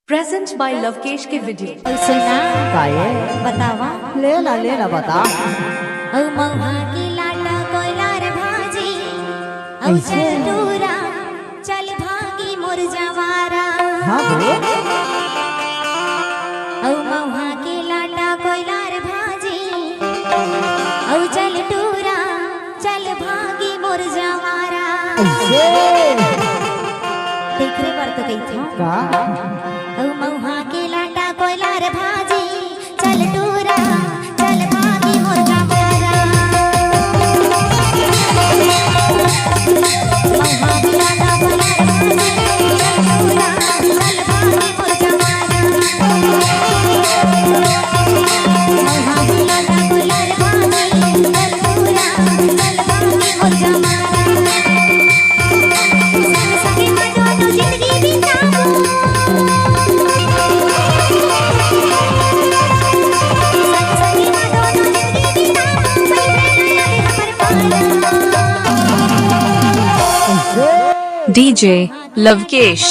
Present by Lavkesh के video. सुना काये बतावा ले ला बता औ मौहा की लाटा कोयलार भाजी औ ऐसे? चटूरा चल भागी मोर जवारा हाँ बोलो औ मौहा की लाटा कोयलार भाजी औ चल टूरा चल भागी मोर जवारा ऐसे देख रे पर तो कही था का औ मौहा की लाटा कोयलार भाजी चल टूरा चल भागी मोर जवारा मौहा की लाटा कोयलार भाजी चल टूरा चल भागी मोर जवारा मौहा की लाटा कोयलार भाजी चल टूरा चल भागी मोर जवारा सखी मजो तो जिंदगी बिताऊं डीजे लवकेश।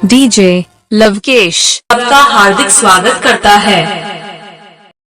DJ लवकेश आपका हार्दिक स्वागत करता है।